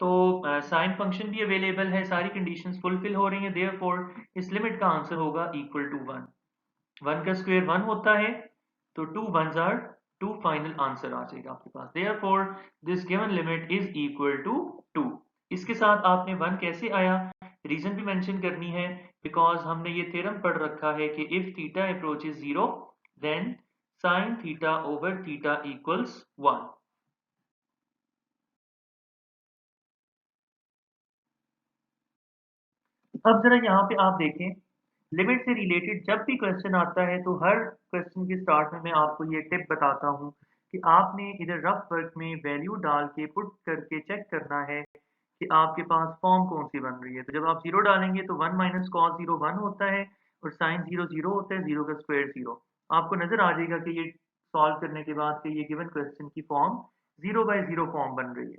A: तो साइन फंक्शन भी अवेलेबल है, सारी कंडीशंस फुलफिल हो रही हैं, देयरफॉर इस लिमिट का आंसर होगा इक्वल टू 1। 1 का स्क्वायर 1 होता है, तो 2 1s आर 2, फाइनल आंसर आ जाएगा आपके पास। Therefore this given limit is equal to 2। इसके साथ आपने 1 कैसे आया, रीजन भी मेंशन करनी है, बिकॉज हमने ये थ्योरम पढ़ रखा है कि if theta approaches 0 then sin theta over theta equals 1। अब जरा यहाँ पे आप देखें, लिमिट से रिलेटेड जब भी क्वेश्चन आता है तो हर क्वेश्चन के स्टार्ट में मैं आपको ये टिप बताता हूँ कि आपने इधर रफ वर्क में वैल्यू डाल के पुट करके चेक करना है कि आपके पास फॉर्म कौन सी बन रही है। तो जब आप 0 डालेंगे तो 1 माइनस कॉस 0 1 होता है, और साइन 0 0 होता है, 0 का स्क्वायर 0। आपको नजर आ जाएगा कि ये सॉल्व करने के बाद कि ये गिवन क्वेश्चन की फॉर्म 0/0 फॉर्म बन रही है।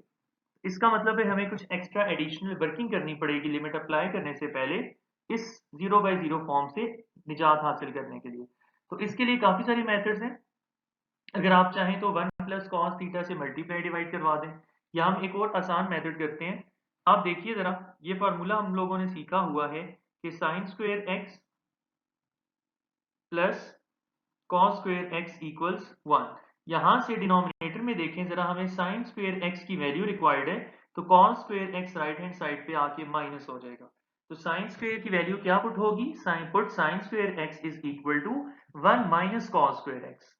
A: इसका मतलब है हमें कुछ एक्स्ट्रा एडिशनल वर्किंग करनी पड़ेगी लिमिट अप्लाई करने से पहले इस 0/0 फॉर्म से निजात हासिल करने के लिए। तो इसके लिए काफ़ी सारे मेथड्स हैं। अगर आप चाहें तो 1 प्लस कॉस थीटा से मल्टीप्लाई डिवाइड करवा दें, या हम एक और आसान मेथड करते हैं। आप देखिए ज़रा, ये फार्मूला हम लोगों ने सीखा हुआ है कि sine square x plus cos square x equals 1। यहाँ से डिनोमिनेटर में देखें ज़रा, हमें साइन स्क्वायर एक्स की वैल्यू रिक्वायर्ड है, तो cos square x right hand side पे आके माइनस हो जाएगा। तो साइन स्क्वायर की वैल्यू क्या पुट होगी? Sine square x is equal to 1 minus cos square x.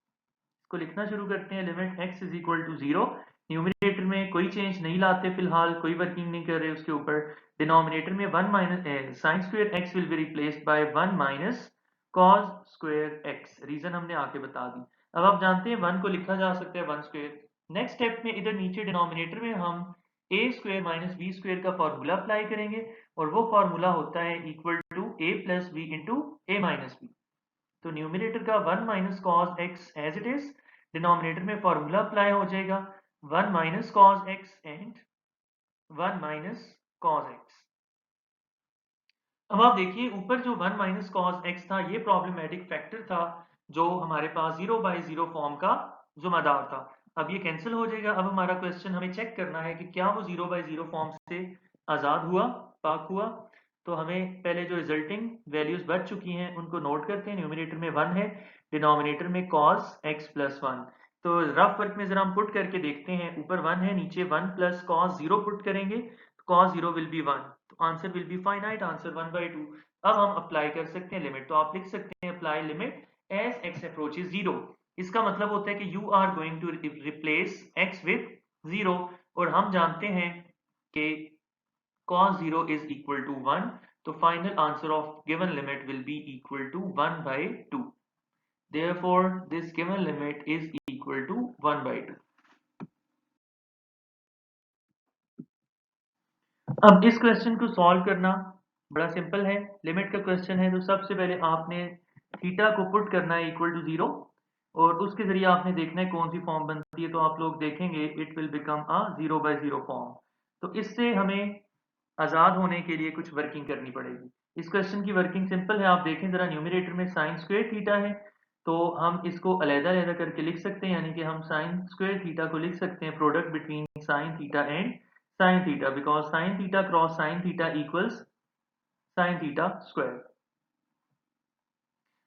A: को लिखना शुरू करते हैं। Limit x is equal to 0। Numerator में कोई चेंज नहीं लाते, फिलहाल कोई वर्किंग नहीं कर रहे उसके ऊपर। डिनोमिनेटर में 1 minus sine square x will be replaced by 1 minus cos square x. Reason हमने आके बता दी। अब आप जानते हैं 1 को लिखा जा सकता है 1 स्क्वायर। नेक्स्ट स्टेप में इधर नीचे डिनोमिनेटर में हम a square minus B square का फॉर्मूला अप्लाई करेंगे, और वो फॉर्मूला होता है equal to a plus B into A minus B. तो न्यूमिनेटर का 1 minus cos x as it is, denominator में फॉर्मूला अप्लाई हो जाएगा 1 minus cos x and 1 minus cos x. अब आप देखिए ऊपर जो 1 माइनस कॉस एक्स था, ये प्रॉब्लमेटिक फैक्टर था जो हमारे पास 0/0 फॉर्म का जुमादार था। अब ये कैंसिल हो जाएगा। अब हमारा क्वेश्चन हमें चेक करना है कि क्या वो 0/0 फॉर्म से आज़ाद हुआ, पाक हुआ। तो हमें पहले जो रिजल्टिंग वैल्यूज बच चुकी हैं उनको नोट करते हैं। न्यूमिनेटर में 1 है, डिनोमिनेटर में कॉस एक्स प्लस 1। तो रफ वर्क में जरा हम पुट करके देखते हैं। ऊपर 1 है, नीचे 1 प्लस कॉस 0 पुट करेंगे, तो कॉस 0 विल बी 1, तो answer will be finite, answer 1/2। अब हम अप्लाई कर सकते हैं लिमिट। तो आप लिख सकते हैं apply limit as x approaches 0। इसका मतलब होता है कि you are going to replace x with 0, और हम जानते हैं कि cos 0 is equal to 1, तो final answer of given limit will be equal to 1/2. Therefore, this given limit is equal to 1/2. अब इस क्वेश्चन को सॉल्व करना बड़ा सिंपल है। लिमिट का क्वेश्चन है, तो सबसे पहले आपने थीटा को पुट करना है इक्वल टू 0, और उसके जरिए आपने देखना है कौन सी फॉर्म बनती है। तो आप लोग देखेंगे it will become a 0/0 form. तो इससे हमें आज़ाद होने के लिए कुछ वर्किंग करनी पड़ेगी। इस क्वेश्चन की वर्किंग सिंपल है। आप देखें ज़रा, न्यूमरेटर में साइन स्क्वायर थीटा है, तो हम इसको अलग-अलग करके लिख सकते हैं, यानी कि हम साइन स्क्वायर थीटा को लिख सकते हैं product between sign theta and sine theta, because sine theta cross sine theta equals sine theta square,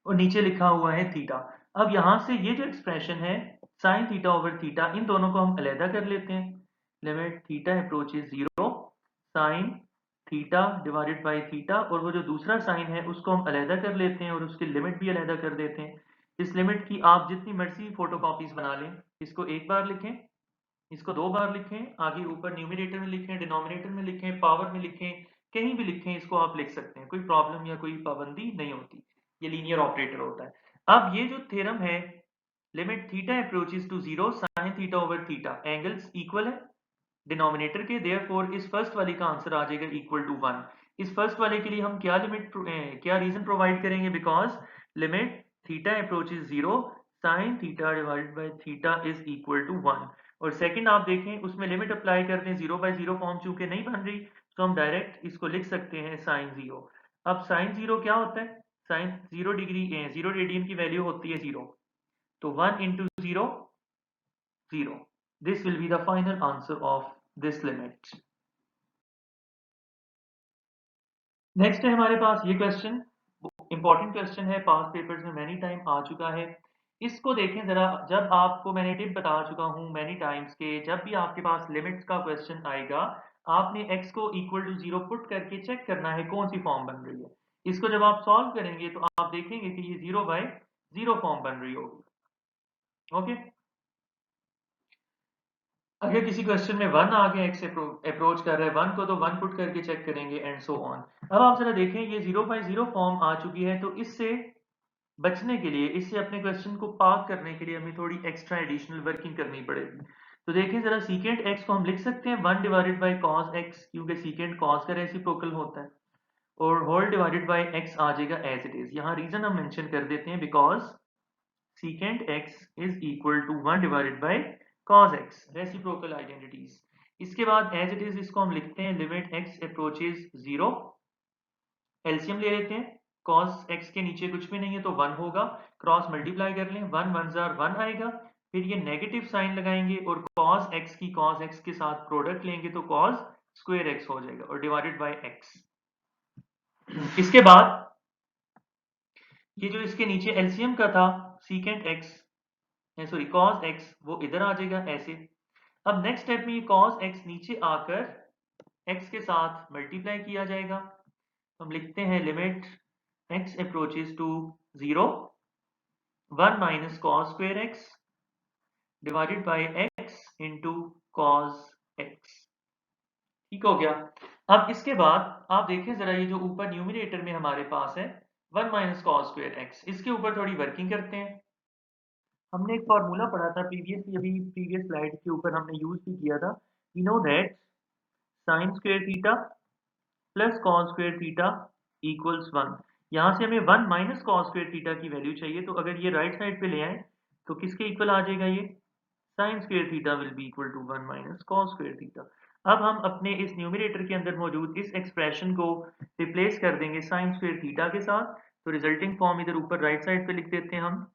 A: और नीचे लिखा हुआ है थीटा। अब यहाँ से ये जो एक्सप्रेशन है साइन थीटा ओवर थीटा, इन दोनों को हम अलग कर लेते हैं। Limit theta approaches 0, sine theta divided by theta, और वो जो दूसरा साइन है उसको हम अलग कर लेते हैं और उसकी लिमिट भी अलग कर देते हैं। इस लिमिट की आप जितनी मर्जी फोटोकॉपीज बना लें। इसको एक बार लिखें, इसको 2 बार लिखें, आगे ऊपर न्यूमरेटर में लिखें, डिनोमिनेटर में लिखें, पावर में लिखें, कहीं भी लिखें, इसको आप लिख सकते हैं। कोई प्रॉब्लम या कोई पाबंदी नहीं होती, ये लीनियर ऑपरेटर होता है। अब ये जो थ्योरम है, limit theta approaches to 0 sine theta over theta, angles equal है डिनोमिनेटर के, देयरफॉर इस फर्स्ट वाले का आंसर आ जाएगा इक्वल टू 1। इस फर्स्ट वाले के लिए हम क्या क्या रीजन प्रोवाइड करेंगे? Because limit theta approaches 0 sine theta divided by theta is equal to 1। और सेकंड आप देखें, उसमें लिमिट अप्लाई करते हैं 0/0 फॉर्म चूंकि नहीं बन रही, तो हम डायरेक्ट इसको लिख सकते हैं साइन 0। अब साइन 0 क्या होता है? साइन 0 डिग्री 0 रेडियन की वैल्यू होती है 0, तो 1 into 0 0। This will be the final answer of this limit. Next है हमारे पास ये क्वेश्चन, इंपॉर्टेंट क्वेश्चन है, पास पेपर्स में मैनी टाइम आ चुका है। इसको देखें जरा, जब आपको मैंने टिप बता चुका हूं मैनी टाइम्स के, जब भी आपके पास लिमिट्स का क्वेश्चन आएगा, आपने x को इक्वल टू 0 पुट करके चेक करना है कौन सी फॉर्म बन रही है। इसको जब आप सॉल्व करेंगे तो आप देखेंगे कि ये 0/0 फॉर्म बन रही होगी। ओके, अगर किसी क्वेश्चन में 1 आ गया, x अप्रोच कर रहा है 1 को, तो 1 पुट करके चेक करेंगे एंड सो ऑन। अब आप जरा देखें, ये 0/0 फॉर्म आ चुकी है, तो इससे बचने के लिए, इससे अपने क्वेश्चन को पार्क करने के लिए हमें थोड़ी एक्स्ट्रा एडिशनल वर्किंग करनी पड़ेगी। तो देखें जरा, सीकेंट x को हम लिख सकते हैं 1 डिवाइडेड बाय cos x, क्योंकि सीकेंट cos का रेसिप्रोकल होता है, और होल डिवाइडेड बाय x आ जाएगा एज इट इज। यहाँ रीजन हम मेंशन कर देते हैं, because secant x is equal to 1 divided by cos x, reciprocal identities। इसके बाद एज इट इज इसको हम लिखते हैं लिमिट x अप्रोचेज 0, एलसीएम ले लेते हैं, cos x के नीचे कुछ भी नहीं है तो 1 होगा, क्रॉस मल्टीप्लाई कर लें, 1 1 1 आएगा, फिर ये नेगेटिव साइन लगाएंगे और cos x की cos x के साथ प्रोडक्ट लेंगे तो cos स्क्वायर x हो जाएगा और डिवाइडेड बाय x। इसके बाद ये जो इसके नीचे एलसीएम का था secant x, sorry cos x, वो इधर आ जाएगा ऐसे। अब नेक्स्ट स्टेप में ये cos x नीचे आकर x के साथ मल्टीप्लाई किया जाएगा, हम लिखते हैं limit x approaches to 0, 1 minus cos square x divided by x into cos x। ठीक हो गया। अब इसके बाद आप देखें जरा, ये जो ऊपर न्यूमिनेटर में हमारे पास है 1 माइनस cos स्क्वायर x, इसके ऊपर थोड़ी वर्किंग करते हैं। हमने एक फार्मूला पढ़ा था प्रीवियसली, अभी प्रीवियस स्लाइड के ऊपर हमने यूज भी किया था। We know that sine square theta plus cos square theta equals 1। यहाँ से हमें 1 माइनस कॉस स्क्वायर थीटा की वैल्यू चाहिए, तो अगर ये राइट साइड पे ले आए तो किसके इक्वल आ जाएगा, ये sine square theta will be equal to 1 minus cos square theta. अब हम अपने इस न्यूमरेटर के अंदर मौजूद इस एक्सप्रेशन को रिप्लेस कर देंगे साइन स्क्वायर थीटा के साथ, तो रिजल्टिंग फॉर्म इधर ऊपर राइट साइड पे लिख देते हैं हम,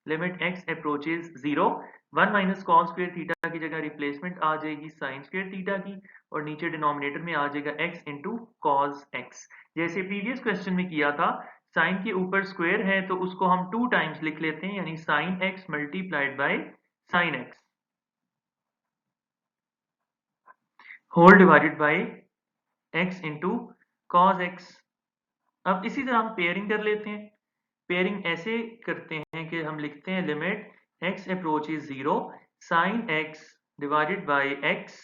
A: limit x approaches 0, 1 minus cos square theta की जगह रिप्लेसमेंट आ जाएगी साइन स्क्वायर थीटा की, और नीचे डिनोमिनेटर में आ जाएगा x इंटू कॉस एक्स। जैसे प्रीवियस क्वेश्चन में किया था, साइन के ऊपर स्क्वायर है तो उसको हम 2 टाइम्स लिख लेते हैं, यानी sine x multiplied by sine x whole divided by x into cos x। अब इसी तरह हम पेयरिंग कर लेते हैं। पेयरिंग ऐसे करते हैं कि हम लिखते हैं limit x approaches 0, sine x divided by x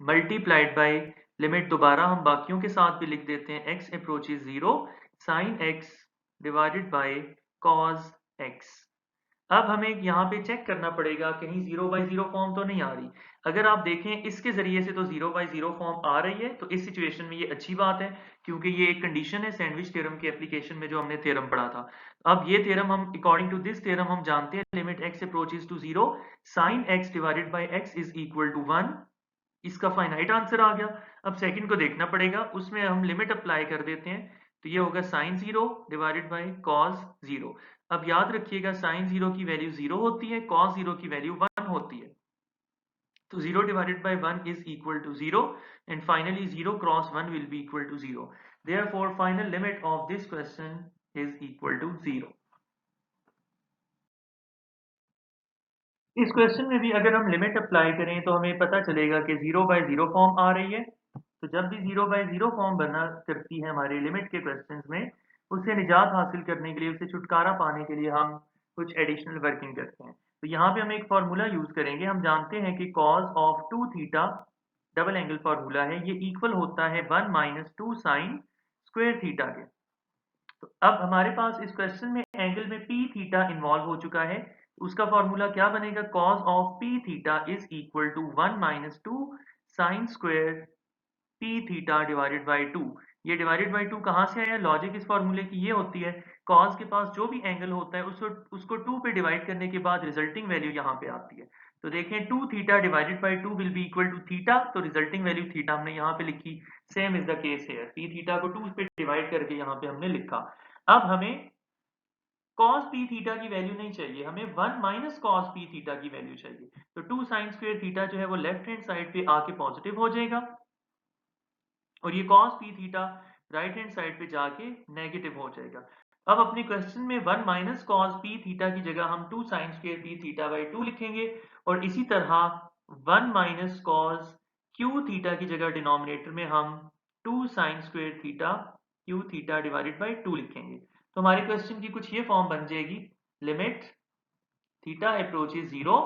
A: multiplied by, limit दोबारा हम बाकियों के साथ भी लिख देते हैं, x approaches 0, sine x divided by cos x। अब हमें यहाँ पे चेक करना पड़ेगा कहीं 0 बाई 0 फॉर्म तो नहीं आ रही। अगर आप देखें इसके जरिए से तो 0 बाई 0 फॉर्म आ रही है, तो इस सिचुएशन में ये अच्छी बात है, क्योंकि ये एक कंडीशन है सैंडविच थ्योरम के एप्लीकेशन में जो हमने थ्योरम पढ़ा था। अब ये थ्योरम हम अकॉर्डिंग टू दिस थ्योरम हम जानते हैं limit x approaches to 0, sine x divided by x is equal to 1। इसका फाइनाइट आंसर आ गया। अब सेकंड को देखना पड़ेगा, उसमें हम लिमिट अप्लाई कर देते हैं, तो ये होगा साइन 0 डिवाइडेड बाय कॉस 0। अब याद रखिएगा साइन 0 की वैल्यू 0 होती है, कॉस 0 की वैल्यू 1 होती है, तो 0 divided by 1 is equal to 0 and finally 0 cross 1 will be equal to 0। Therefore final limit of this question is equal to 0। इस क्वेश्चन में भी अगर हम लिमिट अप्लाई करें तो हमें पता चलेगा कि 0 बाय 0 फॉर्म आ रही है। तो जब भी 0 बाय 0 फॉर्म बना करती है हमारे लिमिट के क्वेश्चंस में, उससे निजात हासिल करने के लिए, उससे छुटकारा पाने के लिए हम कुछ एडिशनल वर्किंग करते हैं। तो यहाँ पे हम एक फार्मूला यूज करेंगे। हम जानते हैं कि cos of 2 theta double angle formula है, ये इक्वल होता है 1 माइनस 2 साइन स्क्वायर थीटा के। तो अब हमारे पास इस क्वेश्चन में एंगल में पी थीटा इन्वॉल्व हो चुका है, उसका फॉर्मूला क्या बनेगा, cos of p theta is equal to 1 minus 2 sine square p theta divided by 2। ये डिवाइडेड बाई 2 कहाँ से आया, लॉजिक इस फॉर्मूले की ये होती है, cos के पास जो भी एंगल होता है उसको 2 पे डिवाइड करने के बाद रिजल्टिंग वैल्यू यहाँ पे आती है। तो देखें 2 theta divided by 2 will be equal to theta, तो रिजल्टिंग वैल्यू थीटा हमने यहाँ पे लिखी। सेम इज द केस है, पी थीटा को 2 पे डिवाइड करके यहाँ पे हमने लिखा। अब हमें cos p थीटा की वैल्यू नहीं चाहिए, हमें 1 माइनस cos p थीटा की वैल्यू चाहिए। तो 2 साइन स्क्वायर थीटा जो है वो लेफ्ट हैंड साइड पे आके पॉजिटिव हो जाएगा, और ये cos p theta right hand side पे जाके नेगेटिव हो जाएगा। अब अपने क्वेश्चन में 1 माइनस cos p थीटा की जगह हम 2 sine square p theta by 2 लिखेंगे, और इसी तरह 1 माइनस cos q थीटा की जगह डिनोमिनेटर में हम 2 sine square theta q theta divided by 2 लिखेंगे। तो हमारे क्वेश्चन की कुछ ये फॉर्म बन जाएगी, limit theta approaches 0,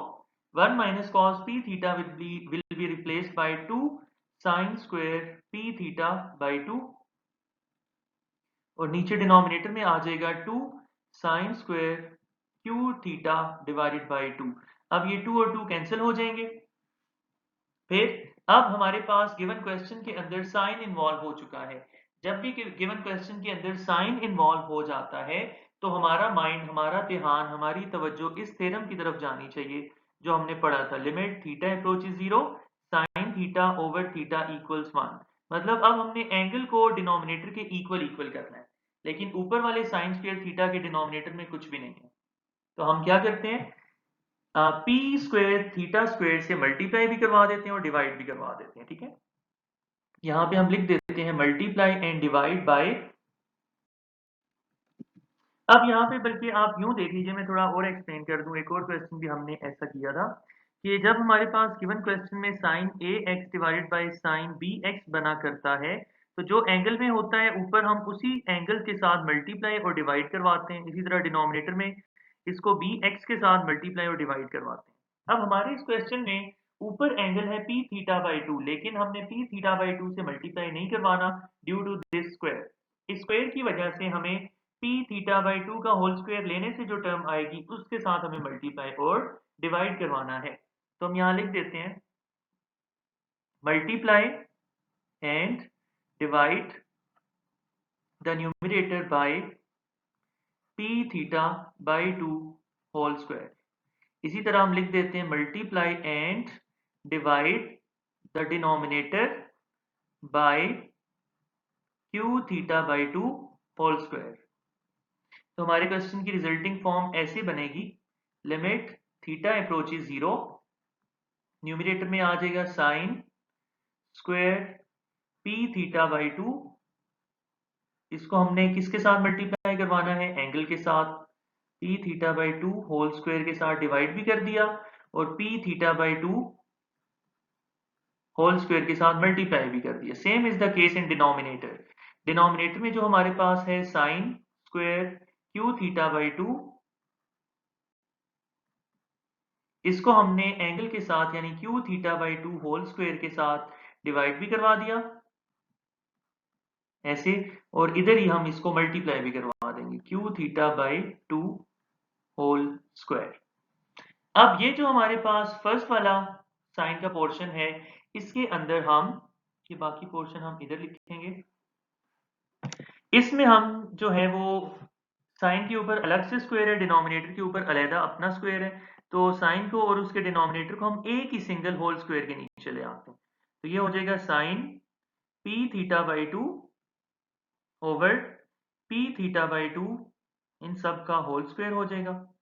A: 1 minus cos p theta will be replaced by 2 sin square p theta by 2, और नीचे डिनोमिनेटर में आ जाएगा 2 sin square q theta divided by 2। अब ये 2 और 2 कैंसिल हो जाएंगे। फिर अब हमारे पास गिवन क्वेश्चन के अंदर साइन इन्वॉल्व हो चुका है। जब भी गिवन क्वेश्चन के अंदर साइन इन्वॉल्व हो जाता है तो हमारा माइंड, हमारा ध्यान, हमारी तवज्जो इस थ्योरम की तरफ जानी चाहिए जो हमने पढ़ा था, limit theta approaches 0, sine theta over theta equals 1। मतलब अब हमने एंगल को डिनोमिनेटर के इक्वल करना है, लेकिन ऊपर वाले साइन स्क्वायर थीटा के डिनोमिनेटर में कुछ भी नहीं है। तो हम क्या करते हैं, पी स्क्वायर थीटा स्क्वायर से मल्टीप्लाई भी करवा देते हैं और डिवाइड भी करवा देते हैं। ठीक है, यहां पे हम लिख देते हैं मल्टीप्लाई एंड डिवाइड बाय। अब यहाँ पे बल्कि आप यूं देख लीजिए, मैं थोड़ा और एक्सप्लेन कर दूं। एक और क्वेश्चन भी हमने ऐसा किया था कि जब हमारे पास गिवन क्वेश्चन में sine a x divided by sine b x बना करता है, तो जो एंगल में होता है ऊपर हम उसी एंगल के साथ मल्टीप्लाई और डिवाइड करवाते हैं। इसी तरह डिनोमिनेटर में इसको बी एक्स के साथ मल्टीप्लाई और डिवाइड करवाते हैं। अब हमारे इस क्वेश्चन में ऊपर एंगल है पी थीटा बाई 2, लेकिन हमने पी थीटा बाई 2 से मल्टीप्लाई नहीं करवाना ड्यू टू दिस स्क्वायर। इस स्क्वायर की वजह से हमें पी थीटा बाई 2 का होल स्क्वायर लेने से जो टर्म आएगी उसके साथ हमें मल्टीप्लाई और डिवाइड करवाना है। तो हम यहां लिख देते हैं multiply and divide the numerator by p theta by 2 whole square. इसी तरह हम लिख देते हैं multiply and divide the denominator by q theta by 2 whole square. तो हमारे क्वेश्चन की रिजल्टिंग फॉर्म ऐसे बनेगी, लिमिट थीटा अप्रोचेस 0, न्यूमरेटर में आ जाएगा sign square p theta by 2। इसको हमने किसके साथ मल्टीप्लाई करवाना है, एंगल के साथ। P theta by 2 whole square के साथ डिवाइड भी कर दिया और p theta by 2 whole square के साथ मल्टीप्लाई भी कर दिया। Same is the case in denominator. Denominator में जो हमारे पास है sine square q theta by 2, इसको हमने एंगल के साथ यानी q theta by 2 whole square के साथ डिवाइड भी करवा दिया ऐसे, और इधर ही हम इसको मल्टीप्लाई भी करवा देंगे q theta by 2 whole square. अब ये जो हमारे पास फर्स्ट वाला साइन का पोर्शन है, इसके अंदर हम ये बाकी पोर्शन हम इधर लिखेंगे। इसमें हम जो है वो साइन के ऊपर अलग से स्क्वायर है, डिनोमिनेटर के ऊपर अलहदा अपना स्क्वायर है। तो साइन को और उसके डिनोमिनेटर को हम एक ही सिंगल होल स्क्वायर के नीचे ले आते हैं। तो ये हो जाएगा sine p theta by 2 over p theta by 2, इन सब का होल स्क्वायर हो जाएगा,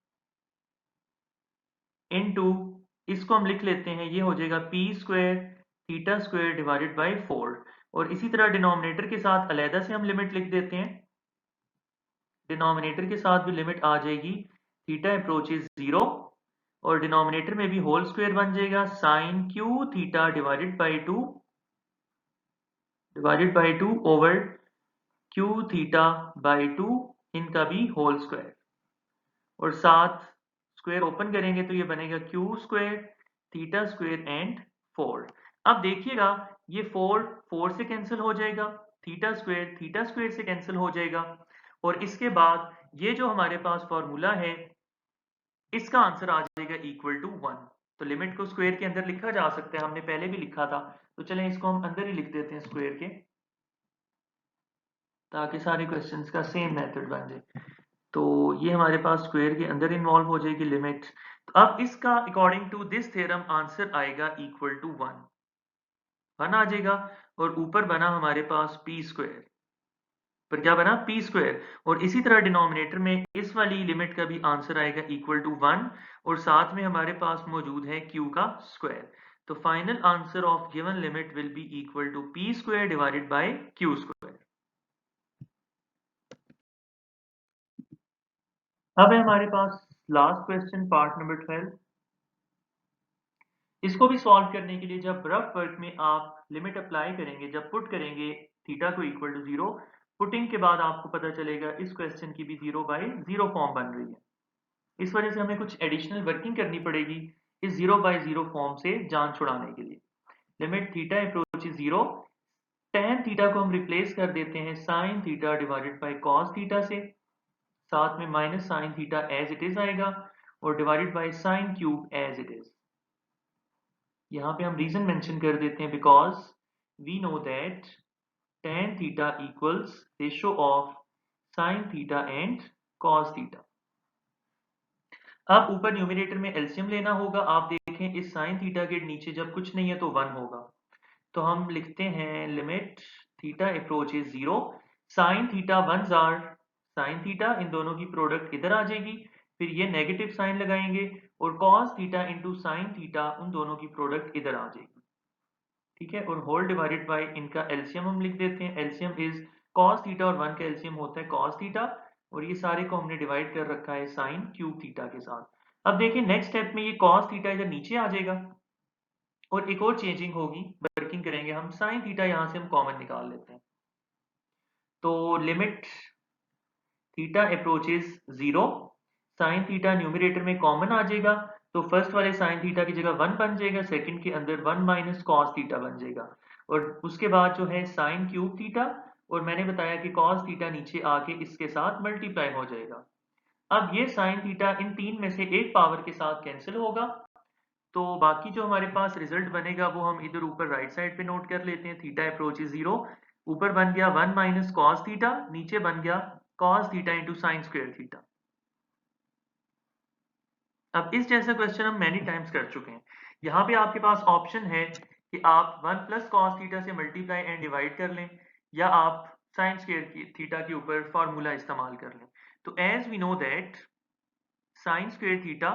A: इनटू इसको हम लिख लेते हैं, ये हो जाएगा P square theta square divided by 4। और इसी तरह डिनोमिनेटर के साथ अलहदा से हम लिमिट लिख देते हैं। डिनोमिनेटर के साथ भी लिमिट आ जाएगी थीटा अप्रोचेस 0, और डिनोमिनेटर में भी होल स्क्वायर बन जाएगा sine q theta divided by 2 over q theta by 2, इनका भी होल स्क्वायर। और साथ स्क्वायर ओपन करेंगे तो ये बनेगा Q square theta square and 4। अब देखिएगा ये 4 से कैंसिल हो जाएगा, थीटा स्क्वायर से कैंसिल हो जाएगा, और इसके बाद ये जो हमारे पास फॉर्मूला है इसका आंसर आ जाएगा इक्वल टू 1। तो लिमिट को स्क्वायर के अंदर लिखा जा सकता है, हमने पहले भी लिखा था। तो चलें इसको हम अंदर ही लिख देते हैं स्क्वायर के, ताकि सारे क्वेश्चंस का सेम मेथड बन जाए। तो ये हमारे पास स्क्वायर के अंदर इन्वॉल्व हो जाएगी लिमिट। तो अब इसका according to this theorem answer आएगा इक्वल टू 1 आ जाएगा। और ऊपर बना हमारे पास पी स्क्वायर, पर क्या बना, पी स्क्वायर। और इसी तरह डिनोमिनेटर में इस वाली लिमिट का भी आंसर आएगा इक्वल टू 1, और साथ में हमारे पास मौजूद है क्यू का स्क्वायर। तो final answer of given limit will be equal to p square divided by q square. अब है हमारे पास लास्ट क्वेश्चन पार्ट नंबर 12। इसको भी सॉल्व करने के लिए जब रफ वर्क में आप लिमिट अप्लाई करेंगे, जब पुट करेंगे थीटा को इक्वल टू 0, पुटिंग के बाद आपको पता चलेगा इस क्वेश्चन की भी 0/0 फॉर्म बन रही है। इस वजह से हमें कुछ एडिशनल वर्किंग करनी पड़ेगी इस 0/0 फॉर्म से जान छुड़ाने के लिए। Limit theta approaches 0, tan theta को हम रिप्लेस कर देते हैं sine theta divided by cos theta से, साथ में minus sine theta as it is आएगा, और divided by sine cube as it is. यहाँ पे हम रीजन मेंशन कर देते हैं because we know that tan theta equals ratio of sine theta and cos theta. अब ऊपर न्यूमरेटर में एलसीएम लेना होगा। आप देखें देखें इस साइन थीटा के नीचे जब कुछ नहीं है तो 1 होगा, तो हम लिखते हैं limit theta approaches 0, sine theta 1 or sine theta, इन दोनों की प्रोडक्ट इधर आ जाएगी, फिर ये नेगेटिव साइन लगाएंगे और cos theta into sine theta, उन दोनों की प्रोडक्ट इधर आ जाएगी, ठीक है। और होल डिवाइडेड बाय इनका एलसीएम हम लिख देते हैं, एलसीएम इज कॉस थीटा और 1 का एलसीएम होता है कॉस थीटा, और ये सारे को हमने डिवाइड कर रखा है साइन क्यूब थीटा के साथ। अब देखिए नेक्स्ट स्टेप में ये कॉस थीटा इधर नीचे आ जाएगा और एक और चेंजिंग होगी, वर्किंग करेंगे हम, साइन थीटा यहां से हम कॉमन निकाल लेते हैं, तो limit theta approaches 0, sine theta numerator में कॉमन आ जाएगा, तो फर्स्ट वाले साइन थीटा की जगह 1 बन जाएगा, सेकंड के अंदर 1 माइनस कॉस थीटा बन जाएगा, और उसके बाद जो है साइन क्यूब थीटा, और मैंने बताया कि कॉस थीटा नीचे आके इसके साथ मल्टीप्लाई हो जाएगा। अब ये साइन थीटा इन तीन में से एक पावर के साथ कैंसिल होगा, तो बाकी जो हमारे पास रिजल्ट बनेगा वो हम इधर ऊपर राइट साइड पे नोट कर लेते हैं। थीटा अप्रोचेस 0, ऊपर बन गया 1 माइनस कॉस थीटा, नीचे बन गया cos theta into sine square theta. अब इस जैसा क्वेश्चन हम मैनी टाइम्स कर चुके हैं। यहाँ पे आपके पास ऑप्शन है कि आप 1 प्लस कॉस थीटा से मल्टीप्लाई एंड डिवाइड कर लें, या आप साइन स्क्वायर थीटा के ऊपर फॉर्मूला इस्तेमाल कर लें। तो as we know that sine square theta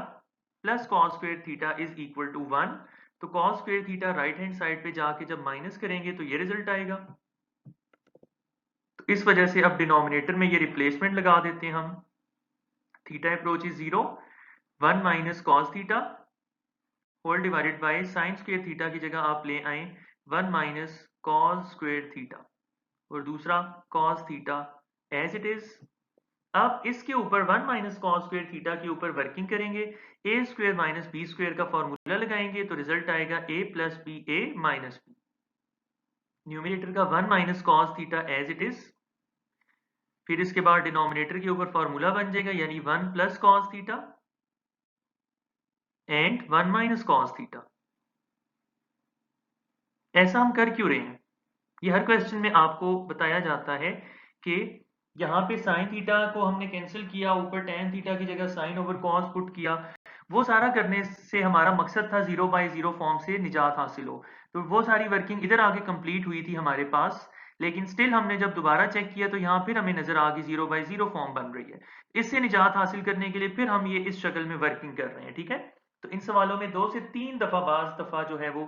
A: plus cos square theta is equal to 1, तो cos square theta right hand side पे जाके जब माइनस करेंगे तो ये रिजल्ट आएगा। तो इस वजह से अब डिनोमिनेटर में ये रिप्लेसमेंट लगा देते हैं हम, theta approaches 0, 1 minus cos theta whole divided by sine square theta की जगह आप ले आए 1 माइनस कॉस स्क्वायर थीटा, और दूसरा cos theta as it is. अब इसके ऊपर 1 माइनस कॉस स्क्वायर थीटा के ऊपर वर्किंग करेंगे, A square minus B square का फॉर्मूला लगाएंगे, तो रिजल्ट आएगा A plus B A minus B. Numerator का 1 minus cos theta as it is, फिर इसके बाद डिनोमिनेटर के ऊपर फॉर्मूला बन जाएगा, यानी 1 plus cos theta and 1 minus cos theta. ऐसा हम कर क्यों रहे हैं, ये हर क्वेश्चन में आपको बताया जाता है कि यहाँ पे साइन थीटा को हमने कैंसिल किया, ऊपर टेन थीटा की जगह साइन ओवर कॉस पुट किया, वो सारा करने से हमारा मकसद था 0/0 फॉर्म से निजात हासिल हो, तो वो सारी वर्किंग इधर आके कंप्लीट हुई थी हमारे पास, लेकिन स्टिल हमने जब दोबारा चेक किया तो यहाँ फिर हमें नजर आ गई 0/0 फॉर्म बन रही है। इससे निजात हासिल करने के लिए फिर हम ये इस शक्ल में वर्किंग कर रहे हैं, ठीक है। तो इन सवालों में 2 से 3 दफा बाज दफा जो है वो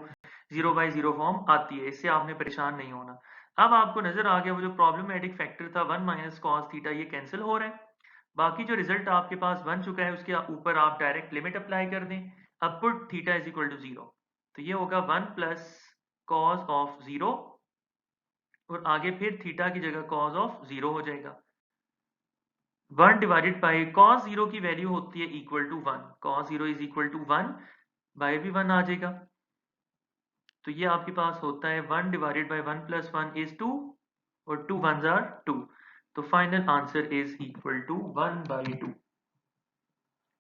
A: 0/0 फॉर्म आती है, इससे आपने परेशान नहीं होना। अब आपको नजर आ गया वो जो प्रॉब्लमेटिक फैक्टर था 1 माइनस कॉस थीटा, ये कैंसिल हो रहा है। बाकी जो रिजल्ट आपके पास बन चुका है उसके ऊपर आप डायरेक्ट लिमिट अप्लाई कर दें। अब put theta is equal to 0, तो ये होगा 1 प्लस कॉस ऑफ 0, और आगे फिर थीटा की जगह कॉस ऑफ 0 हो जाएगा। 1 डिवाइडेड बाई कॉस 0 की वैल्यू होती है equal to 1, cos 0 is equal to 1, by भी 1 आ जाएगा, तो ये आपके पास होता है 1 डिवाइडेड बाई 1 प्लस 1 इज 2, और 2 1s are 2, तो final answer is equal to 1/2।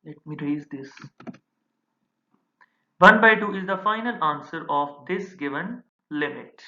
A: Let me raise this. 1/2 is the final answer of this given limit.